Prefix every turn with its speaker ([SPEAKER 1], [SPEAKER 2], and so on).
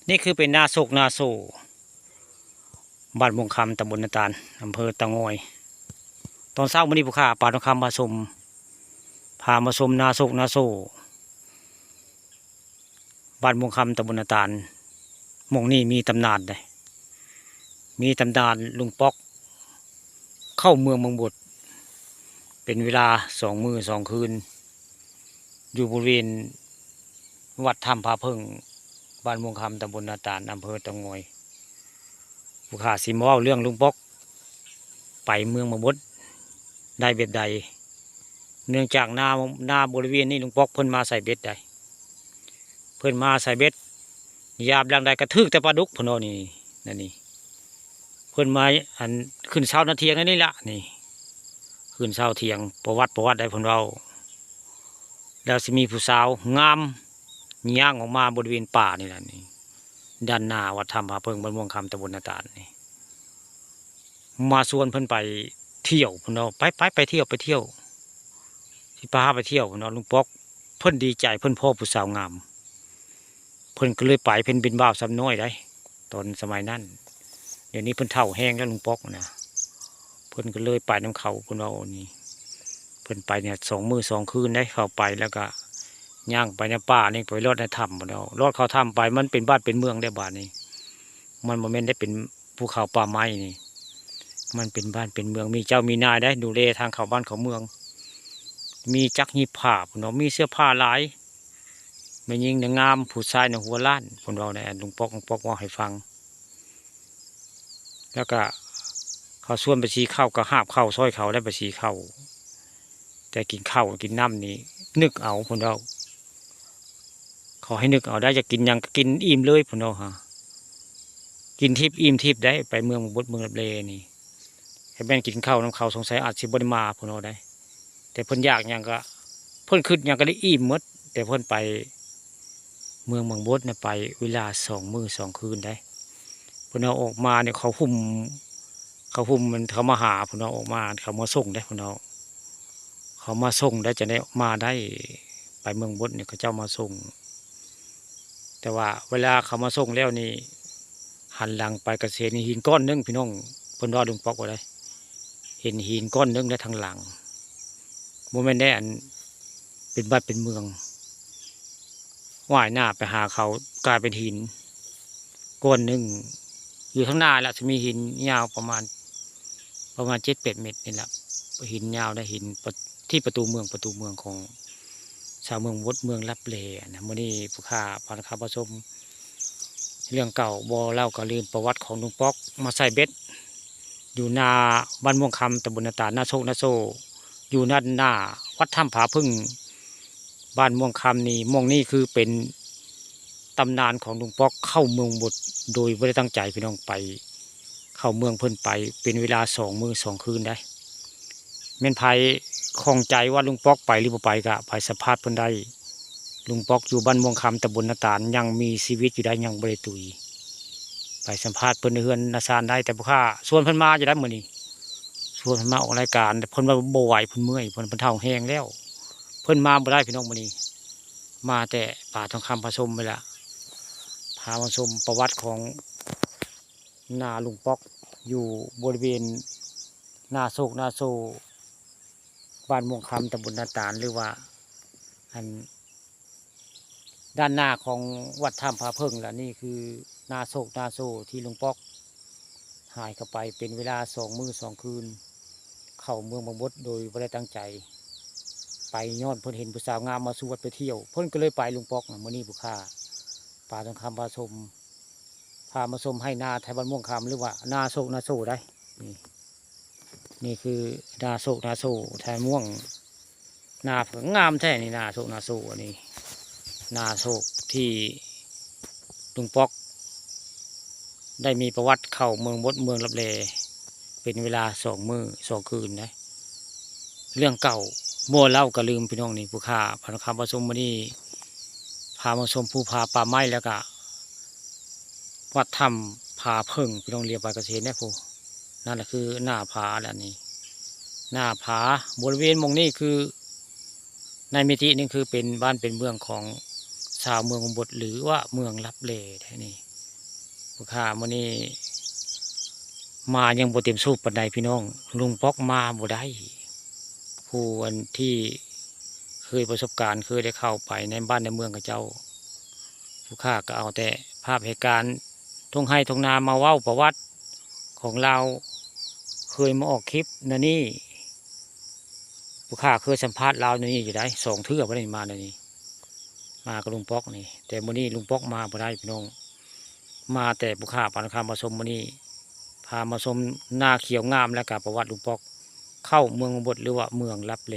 [SPEAKER 1] นี่คือเป็นนาโศกนาโซบ้านมงคำตำบลนาตาลอำเภอตะงอยตอนเช้าวันนี้ผู้ข้าป่าทองคำมาชมพามาชมนาโศกนาโซบ้านมงคำตำบลนาตาลหมองนี่มีตำนานเลยมีตำนานลุงป๊อกเข้าเมืองบางบดเป็นเวลา2 มื้อ 2 คืนอยู่บริเวณวัดถ้ำผาเพิ่งบ้านมงคำตำบลนาตาลอำเภอตะงอยผู้ข้าสิมาเว้าเรื่องลุงป๊อกไปเมืองบางบดได้เบ็ดใดเนื่องจากนาบริเวณนี้ลุงป๊อกเพิ่นมาใส่เบ็ดใดเพิ่นมาใส่เบ็ดยามดังใดกระทึกแต่ปลาดุกพนอนี่นั่นนี่เพิ่นมาอันขึ้นเช้านาเทียงนี่ละนี่ขึ้นเช้าเทียงประวัติได้เพิ่นเว้าแล้วสิมีผู้สาวงามย่างออกมาบริเวณป่านี่แหละนี่ด้านหน้าวัดถ้ำผาเพิงบ้านม่วงคำตำบลนาตาลนี่มาชวนเพิ่นไปเที่ยวเพิ่นเอาไปเที่ยวที่ป่าไปเที่ยวเพิ่นเอาลุงป๊อกเพิ่นดีใจเพิ่นพ่อผู้สาวงามเพิ่นก็เลยไปเพิ่นเป็นบ่าวซ้ำน้อยได้ตอนสมัยนั้นเดี๋ยวนี้เพิ่นเฒ่าแห้งแล้วลุงป๊อกนะเพิ่นก็เลยไปน้ำเขาเพิ่นเอานี่เพิ่นไปเนี่ย2 มื้อ 2 คืนได้เข้าไปแล้วก็ย่างไปในป่านี่ไปรอดในถ้ำเพิ่นเอารอดเขาถ้ำไปมันเป็นบ้านเป็นเมืองได้บ้านนี้มันบ่แม่นได้เป็นภูเขาป่าไม้นี่มันเป็นบ้านเป็นเมืองมีเจ้ามีนายได้ดูแลทางเข้าบ้านเข้าเมืองมีจักหีบผ้าเพิ่นเอามีเสื้อผ้าหลายแม่หญิงนางงามผู้ชายในหัวล้านเพิ่นเอาในลุงป๊อกว่าให้ฟังแล้วก็เขาส่วนไปชีข้าวก็หาบข้าวซอยเขาได้ไปชีข้าวแต่กินข้าวกินน้ำนี่นึกเอาเพิ่นเอาขอให้นึกเอาได้จะกินยังกินอิ่มเลยเพิ่นเอาฮะกินทิพย์อิ่มทิพย์ได้ไปเมืองบดเมืองลับเลนี่ให้แม่นกินข้าวน้ำเขาสงสัยอาจสิบ่ได้มาเพิ่นเอาได้แต่เพิ่นอยากหยังก็เพิ่นคิดหยังก็ได้อิ่มหมดแต่เพิ่นไปเมืองบางบดเนี่ยไปเวลา2 มื้อ 2 คืนได้เพิ่นเอาออกมาเนี่ยเขาหุ่มมันเขามาหาเพิ่นเอาออกมาเขามาส่งได้เพิ่นเอาเขามาส่งได้จะได้มาได้ไปเมืองบดเนี่ยเขาเจ้ามาส่งแต่ว่าเวลาเขามาส่งแล้วนี่หันหลังไปกระเซ็นหินก้อนนึงพี่น้องเพิ่นว่าลุงป๊อกว่าได้เห็นหินก้อนนึงได้ทางหลังโมเมนต์ได้อันเป็นบ้านเป็นเมืองว่ายหน้าไปหาเขากลายเป็นหินก้อนนึงอยู่ข้างหน้าแล้วจะมีหินยาวประมาณ7-8 เมตรนี่แหละหินยาวได้หินที่ประตูเมืองของชาวเมืองวดเมืองลับเลนะมื่อนี้ผู้ข้าพาคาผสมเรื่องเก่าบ่เล่าก็ลืมประวัติของลุงป๊อกมาใส่เบ็ดอยู่นาบ้านม่วงคำตำบลนาตาลนาโซอยู่หน้าวัดถ้ำผาพึ่งบ้านม่วงคำนี่ม่วงนี่คือเป็นตำนานของลุงป๊อกเข้าเมืองบดโดยไม่ได้ตั้งใจพี่น้องไปเข้าเมืองเพิ่นไปเป็นเวลา2 มื้อ 2 คืนได้แม่นไผข้องใจว่าลุงป๊อกไปหรือบ่ไปก็ไปสัมภาษณ์เพิ่นได้ลุงป๊อกอยู่บ้านม่วงคำตำบลนาตาลยังมีชีวิตอยู่ได้ยังบ่ได้ตุยไปสัมภาษณ์เพิ่นในเฮือนนาซานได้แต่ผู้ข้าส่วนเพิ่นมาจะได้มื้อนี้ส่วนเพิ่นมาออกรายการเพิ่นว่าบ่ไหวเพิ่นเมื่อยเพิ่นเฒ่าแห้งแล้วเพิ่นมาบ่ได้พี่น้องมื้อนี้มาแต่ป่าทองคำผสมไปละพามาชมประวัติของนาลุงป๊อกอยู่บริเวณนาโซบ้านม่วงคำตำบลนาตาลหรือว่าอันด้านหน้าของวัดถ้ำผาเพิงล่ะนี่คือนาโซที่ลุงป๊อกหายเข้าไปเป็นเวลา2 มื้อ 2 คืนเข้าเมืองบางบดโดยไม่ได้ตั้งใจไปย้อนเพิ่นเห็นผู้สาวงามมาสู่วัดไปเที่ยวเพิ่นก็เลยไปลุงป๊อกมื้อนี้ผู้ข้าป่าทองคำพามาชมให้นาไทยบ้านม่วงคำหรือว่านาโซได้นี่คือนาโซไทยม่วงนาเผืองงามแท้นี่นาโซอันนี้นาโซที่ลุงป๊อกได้มีประวัติเข้าเมืองบดเมืองลับเลเป็นเวลา2 มื้อ 2 คืนนะเรื่องเก่ามั่วเล่าก็ลืมพี่น้องนี่ผู้ข้าพาคำผสมมานี่พามาชมภูผาป่าไม้แล้วก็วัดถ้ำผาเพิ่งพี่น้องเรียบไปเกษตรเนี่ยผู้นั่นแหละคือหน้าผาแล้วนี่หน้าผาบริเวณมงนี้คือในมิตินี่คือเป็นบ้านเป็นเมืองของชาวเมืองบดหรือว่าเมืองลับเลแท้นี่ ผู้ข้ามื้อนี้มายังบ่เต็มสูบปานใดพี่น้องลุงป๊อกมาบ่ได้ผู้อันที่เคยประสบการณ์เคยได้เข้าไปในบ้านในเมืองกับเจ้าผู้ข้าก็เอาแต่ภาพเหตุการณ์ทุ่งไร่ทุ่งนามาเว้าประวัติของเราเคยมาออกคลิปนะนี่ผู้ข้าเคยสัมภาษณ์เราในนี่อยู่ได้2 เทื่อบ่ได้มาในนี้มากับลุงป๊อกนี่แต่มื้อนี้ลุงป๊อกมาบ่ได้พี่น้องมาแต่ผู้ข้าปานคำมาชมมื้อนี้พามาชมหน้าเขียวงามและกับประวัติลุงป๊อกเข้าเมืองบดหรือว่าเมืองลับแล